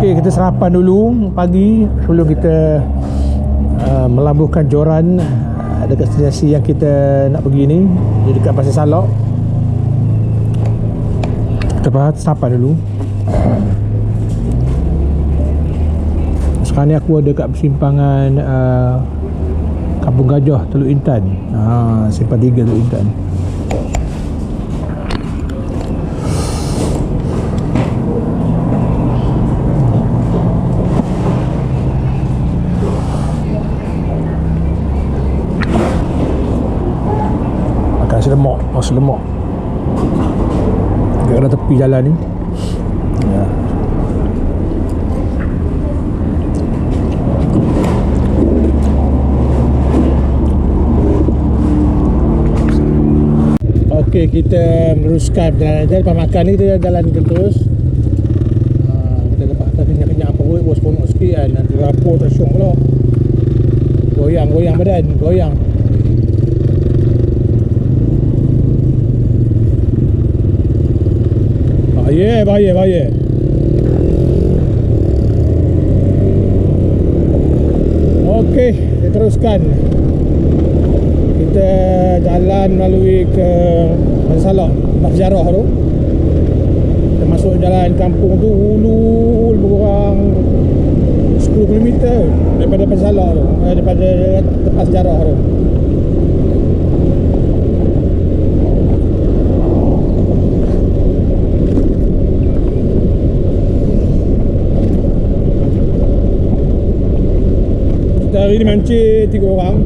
Okey, kita sarapan dulu pagi sebelum kita melabuhkan joran dekat destinasi yang kita nak pergi ni, di dekat Pasir Salok. Kita sarapan dulu. Sekarang ni aku ada kat persimpangan Kampung Gajah, Teluk Intan. Simpang 3 Teluk Intan. Nasi lemak, nasi lemak dekat tepi jalan ni. Ya. Okey, kita meneruskan perjalanan kita. Lepas makan ni kita jalan terus. Kita lepas atas kenyang-kenyang perut, bos ponok sikit kan. Nanti rapor tersyok pula. Goyang badan, goyang. Bahaya. Okey, kita teruskan. Kita jalan melalui ke Pasir Salok, tempat sejarah tu. Kita masuk jalan kampung tu, hulu lebih kurang 10 km daripada Pasir Salok tu, daripada tempat sejarah tu. Hari ni mancing 3 orang.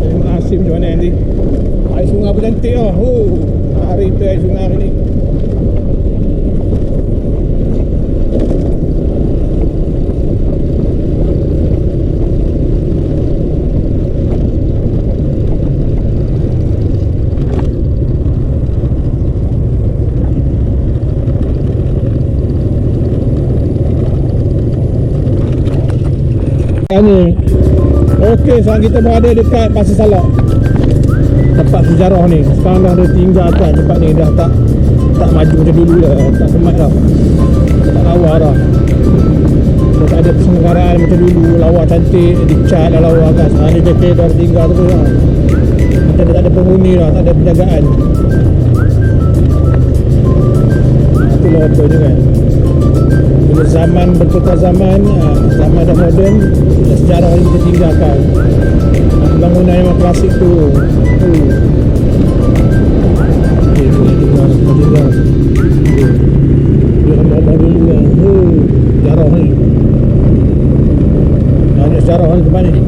Tengok nasib macam mana nanti. Air sungai pun cantik lah. Hari tu air sungai hari ni. Okey, sekarang kita berada dekat Pasir Salok, tempat sejarah ni. Sekarang dah ada tinggalkan tempat ni, dah tak maju macam dulu dah, tak semat dah, tak lawa dah. Dah tak ada persenggaraan macam dulu, lawa cantik, dicat dah lawa kan. Sekarang ni dia dah tinggal tu lah. Macam tak ada penghuni dah, tak ada penjagaan. Itulah apa je kan. Bila zaman bertukar zaman dah moden, sejarah ini kita tinggalkan. Bangunan yang klasik tu. Okey, tinggal. Dia gambar dulu kan. Sejarah ni. Banyak sejarah ni tempat ni.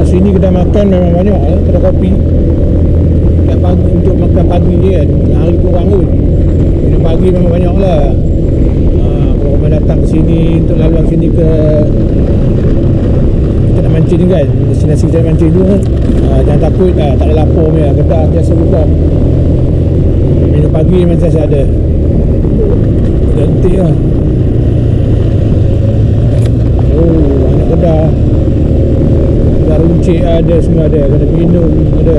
Sini kedai makan memang banyak kedai kopi. Kat pagi untuk makan pagi je kan. Hari kurang pun. Minum pagi memang banyak lah. Kalau orang datang ke sini untuk laluan sini ke kita nak mancing ni kan, destinasi kita nak mancing tu kan. Jangan takut, tak ada lapar punya. Kedai biasa buka. Minum pagi memang biasa ada. Cantik lah. Banyak kedai. Runcit ada, semua ada. Kena minum ada.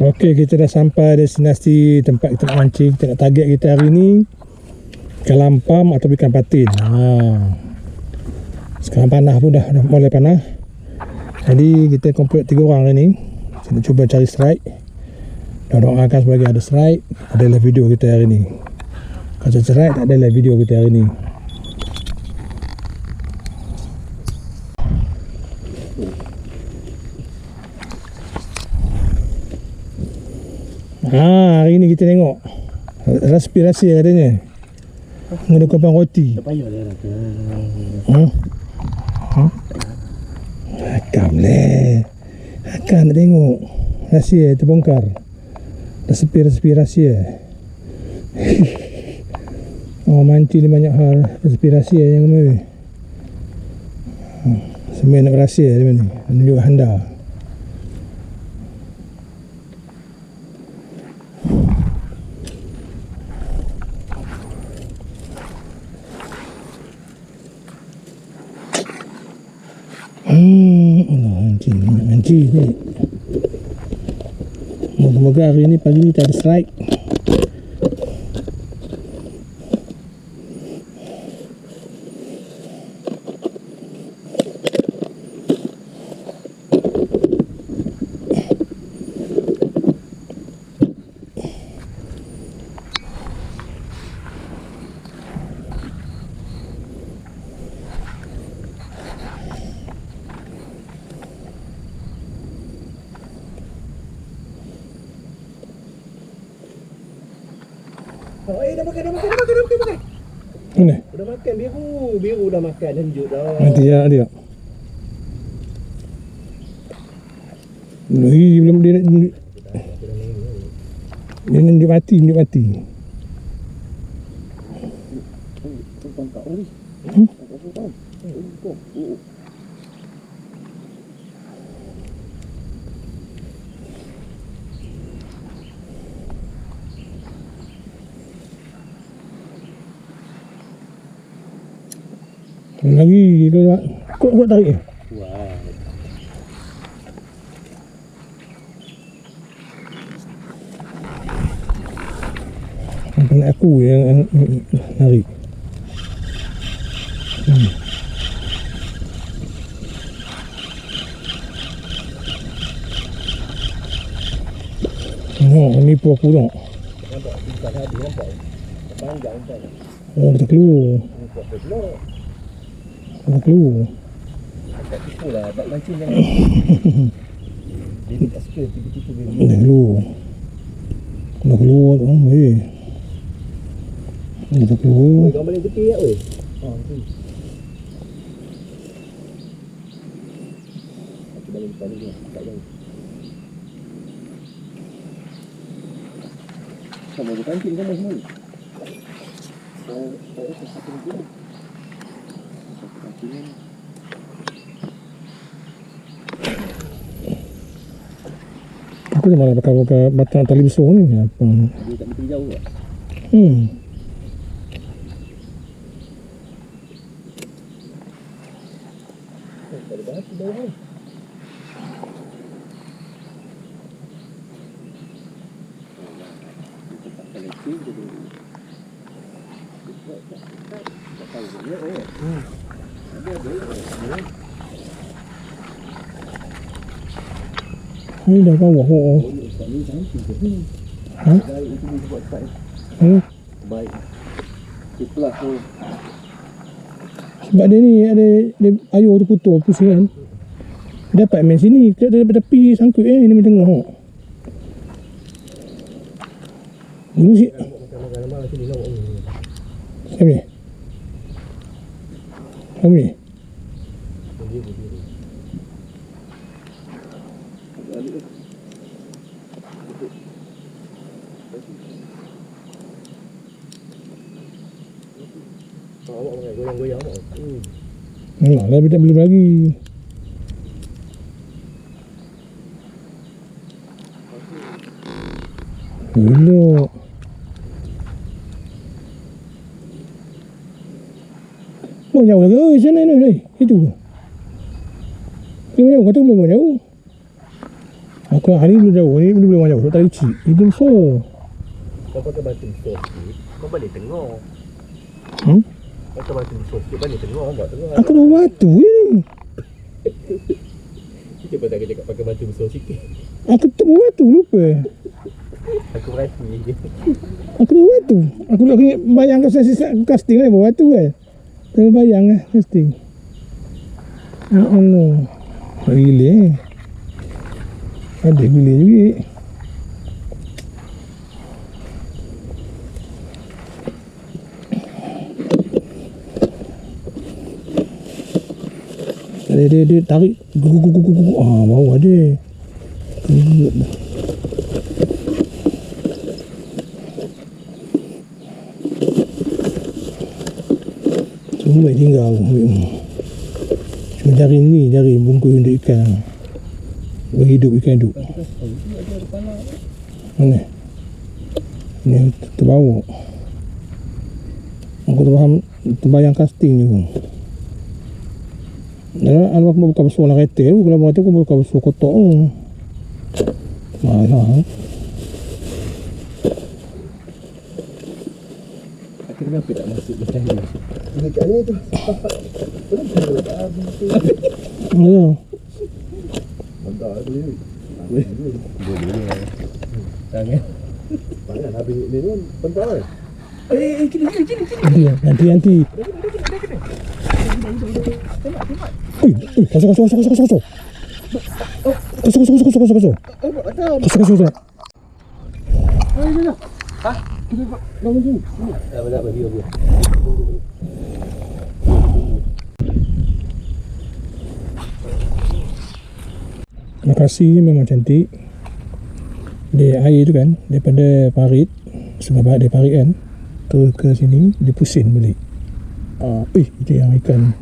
Okey, kita dah sampai destinasi tempat kita nak mancing. Kita nak target kita hari ni ikan lampam atau ikan patin. Sekarang panah pun dah mulai panah. Jadi kita komplit 3 orang ni. Kita cuba cari strike. Dan doakan sebagai ada strike, adalah video kita hari ni. Kalau strike, tak adalah video kita hari ni. Hari ni kita tengok respirasi katanya. Menggunakan kopang roti. Tak payah dia rasa. Akam leh. Akam nak tengok. Rahsia terbongkar. Respirasi. Oh, mancing ni banyak hal. Respirasi yang mana ni. Semua nak rahsia di mana ni. Menunjuk anda. Mancing ni. Moga-moga hari ni pagi ni tak ada strike. Dah makan. Mana? Dah makan biru dah makan lanjut dah. Nanti ya dia. Belum dia nunjuk mati. Lagi kok tarik ya? Wah. Bukan aku yang narik. Nipu aku tak? Nampak bukan tadi nampak. Panjang kan. Oh, dia keluar. Dia keluar. Tak tipu lah, tak mancing jangan. Dia tak suka tipu-tipu dia. Dia keluar. Dah keluar tu. Dia tak keluar. Gambar yang tepi tak weh? Tu. Aku balik depan ni tak jauh. Sama dia pancing sama semua. Saya satu lagi. Satu pancing ni. Aku dah malah pakai batang tali besar ni. Apa? Dia tak betul jauh tak? Tak ada bahasa bawah ni. Ni dah bawah. Ha? Baik. Itulah tu. Sebab dia ni ada ayuh tu putus kan. Dapat main sini. Kita dapat tepi sangkut ni main tengok. Dulu si. Siapa ni? Kamu ni? Awak pakai goyang-goyang awak. Dah belum lagi. Elok. Oh, jauh lagi. Sana ni. Itu. Dia jauh. Kata belum jauh. Aku hari ni belum jauh. Ni belum jauh. Tak licik. Itu so. Kau pakai batu besar sikit. Kau balik tengok. Pakai batu besar sikit. Balik tengok. Aku dah batu ni. Kita pun tak cakap pakai batu besar sikit. Aku tak buat batu. Lupa. Aku perhati je. Aku dah buat tu. Aku lagi bayangkan sesi casting ni buat tu kan. Terbayang lah casting. Ya Allah. Gila. Ada gila juga. Dia tarik. Bau ada. Semua tinggal. Cuma jari bungkus untuk ikan. Berhidup ikan hidup. Mana? Ini terbawa. Aku terbayang casting ni pun. Kalau aku buka besar lah kereta tu. Kalau kereta aku buka besar kotak tu. Malah. Kenapa tak masuk macam ni? Ini kat ni tu. Belum tak habis tu. Ya. Mantap tu. Boleh lah. Tangan. Banyak habis ni pun pentang kan? Kini. Nanti. Kosong. Kosong. Hah? Bangun dulu. Tak bagi. Lokasi ni memang cantik. Dia air tu kan, daripada parit, sebab ada parit kan, tu ke sini dia pusing balik. Itu yang ikan.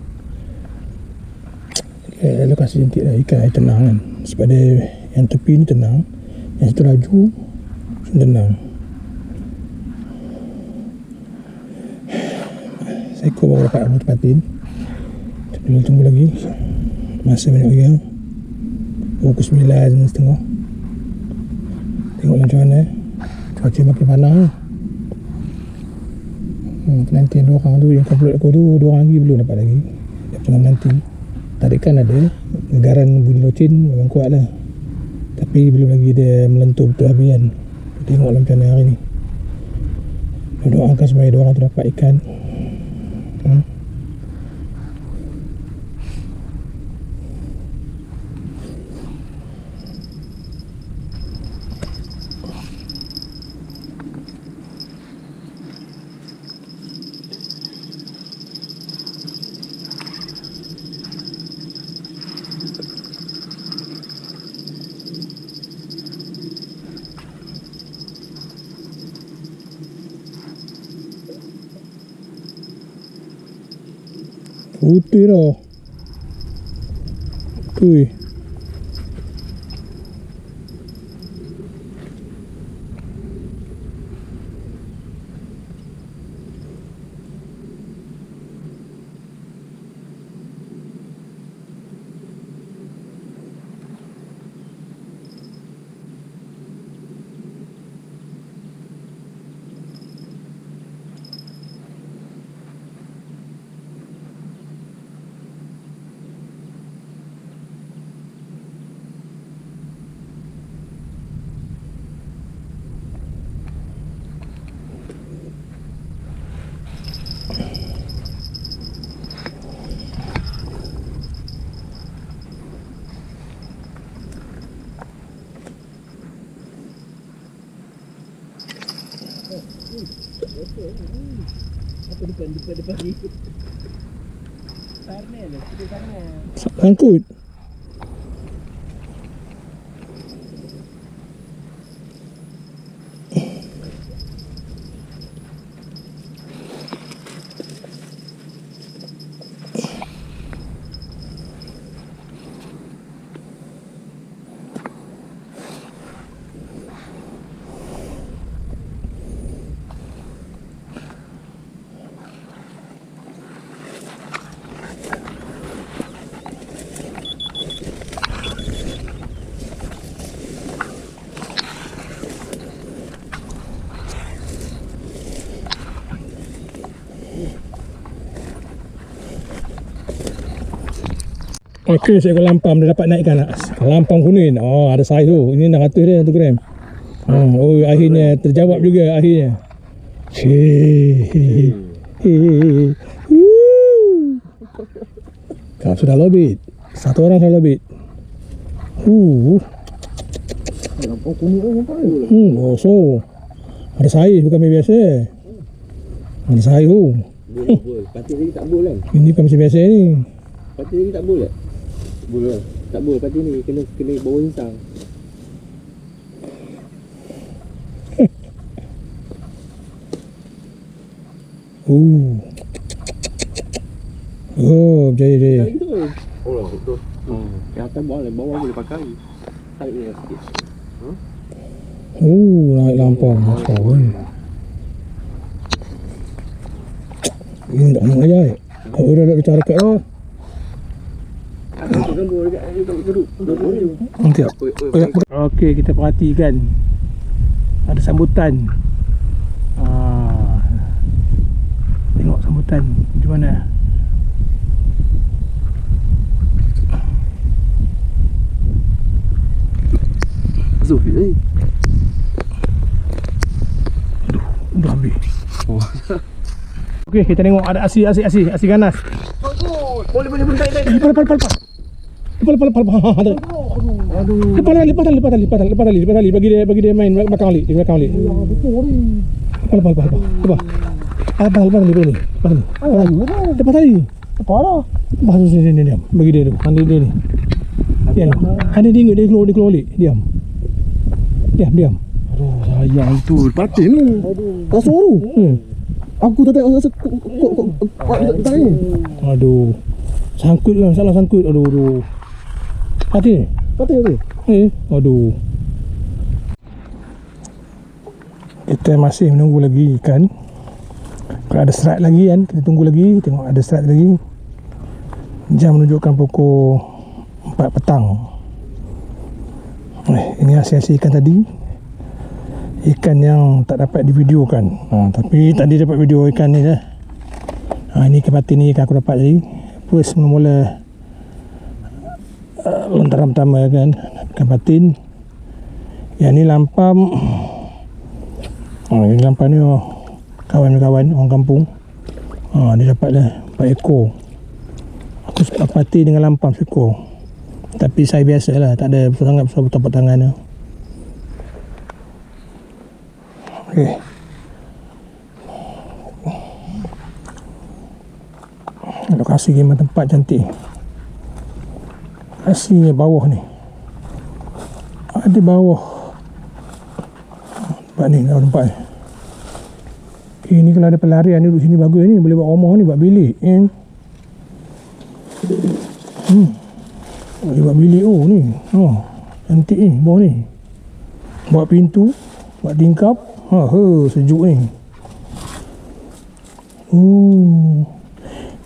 Lokasi cantik lah, ikan air tenang kan. Sebab dia yang tepi ni tenang, yang situ laju tenang. Seekor baru dapat aku tempatin. Tunggu lagi. Masa banyak orang. Pukul 9:30. Tengok macam mana. Cuaca makin panas. Nanti 2 orang tu yang complete aku tu, 2 orang lagi belum dapat lagi. Jangan nanti. Tarikan ada. Gegaran bunyi locin memang kuat lah. Tapi belum lagi dia melentur betul habis kan. Tengoklah macam mana hari ni. Doakan supaya 2 orang tu dapat ikan. Putih dah. Ui. Apa depan ni? Sarne lah, sudah sarne. Angkut. Okey, seekor lampam dia dapat naikkan. Lampam kuning. Oh, ada saiz tu. Ini 600 dia 1 gram. Oh, akhirnya terjawab juga akhirnya. Kau sudah lobit. 1 orang sudah lobit. Nampak kuning apa? Oh, so ada saiz bukan mesin biasa. Ada saiz tu. Boleh. Patik lagi tak boleh kan? Ini bukan mesin biasa ni. Patik lagi tak boleh. Boleh. Tak boleh patik ni kena bawa insang. Oh, berjaya. Oh, betul. Yang atas bawah boleh pakai. Tarik ni sikit. Naik lampau. Masya ini tak nak aja. Oh, dah cara kat lah. Nanti tak. Okey, kita perhatikan. Ada sambutan. Tengok sambutan macam mana. Zufi ni. Dah habis. Okey, kita tengok ada asi ganas. Boleh tarik. Lepas. Aduh. Lepas tali. Bagi dia main belakang balik. Di belakang balik. Lepas. Lepas tali. Apa dah? Lepas sini diam. Bagi dia tu. Handi dia ni. Diam. Handi dia ingat dia keluar balik. Diam. Aduh, Sayang tu. Patik ni. kasut tu. Aku tak tengok rasa tak ni. Aduh. Sangkut lah, salah sangkut. Aduh. Patik tu. Aduh. Kita masih menunggu lagi ikan. Kalau ada serat lagi kan, kita tunggu lagi. Tengok ada serat lagi. Jam menunjukkan pukul 4 petang. Ini hasil-hasil ikan tadi. Ikan yang tak dapat divideokan. Tapi tadi dapat video ikan ni dah. Ini ikan patin ni ikan aku dapat tadi. First mula-mula lontaran pertama kan, ikan patin. Yang ni lampam. Ini lampam ni kawan-kawan orang kampung. Dia dapat dah 4 ekor. Aku suka patin dengan lampam seekor. Tapi saya biasa lah, tak ada besar sangat besar tapak tangan tu. Okey. Lokasi memang tempat cantik. Lokasinya bawah ni. Ada bawah. Tempat ni, tempat ni. Okay, ni kalau ada pelarian ni duduk sini bagus ni. Boleh buat rumah ni, buat bilik kan. Boleh buat bilik ni. Cantik ni, bawah ni. Buat pintu, buat tingkap. Sejuk ni.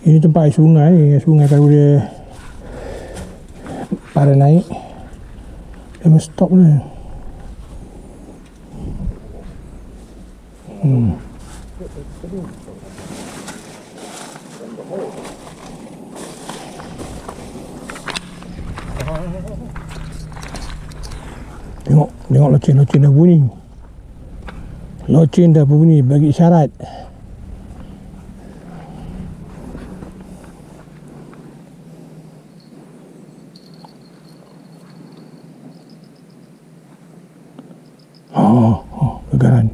Ini tempat air sungai ni. Sungai kalau dia pada naik, dia mesti stop ni. Tengok loceng dah bunyi. Loceng dah bunyi bagi isyarat. Gegaran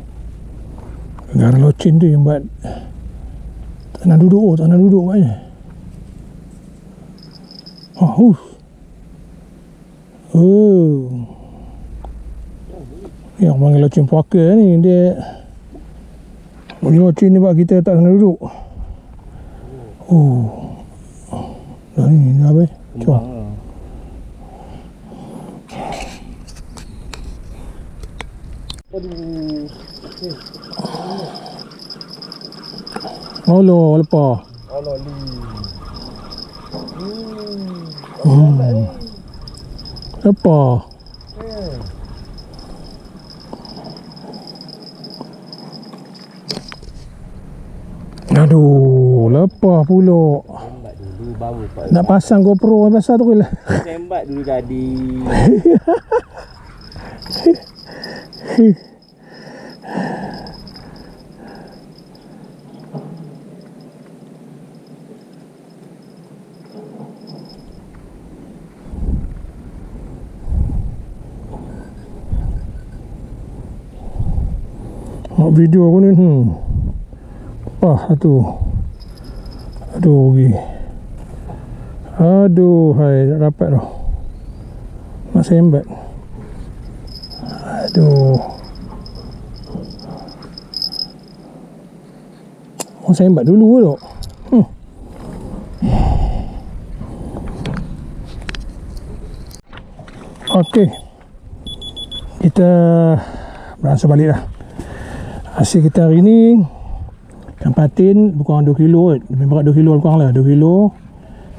loceng tu yang buat tanah duduk maknanya. Yang panggil loceng puaka ni, dia bunyi loceng ni buat kita tak sana duduk. Dah ni apa? Cuba. Alah, lepas. Alah ni. Lepas. Aduh, lepas pula. Tembak dulu baru nak pasang GoPro pasal tu lah. Tembak dulu tadi. Tengok video aku ni. Wah, tu. Aduh, pergi. Aduh, hai, tak dapat dah. Nak sembat. Aduh. Orang sembat dulu tu. Okey. Kita beransur balik dah. Hasil kita hari ni ikan patin berkurang 2 kilo kot. Lebih berat 2 kilo kurang lah, 2 kilo.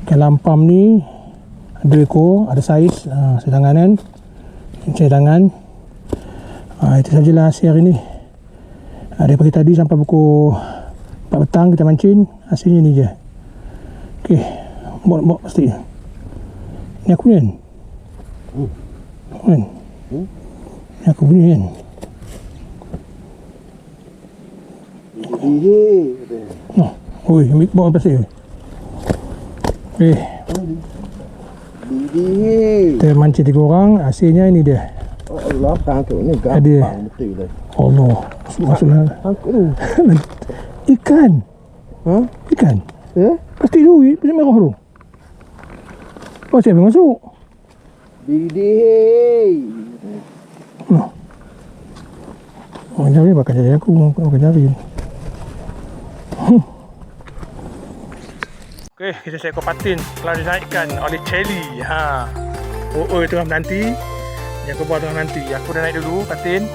Ikan lampam ni ada ekor, ada saiz, sedangan kan. Sedangan. Itu sajalah hasil hari ni. Daripada tadi sampai pukul 4 petang kita mancing, hasilnya ni je. Okey, bawa plastik. Ni aku ni kan? Kan? Ni aku punya kan? Oi, ambil bawa plastik. Kita mancing 3 orang, hasilnya ini dia. Allah, tangkap ni gampang betul dah. Allah, masuklah. Tangkap tu. Ikan. Ikan. Ya? Plastik tu, plastik merah tu. Oh, siapa yang masuk? Bidih. Orang cari bakal cari aku, bakal cari. Okey, kita seekor patin telah dinaikkan oleh Chelly. Oh, tengah menanti. Yang kebawah tengah menanti. Aku dah naik dulu patin.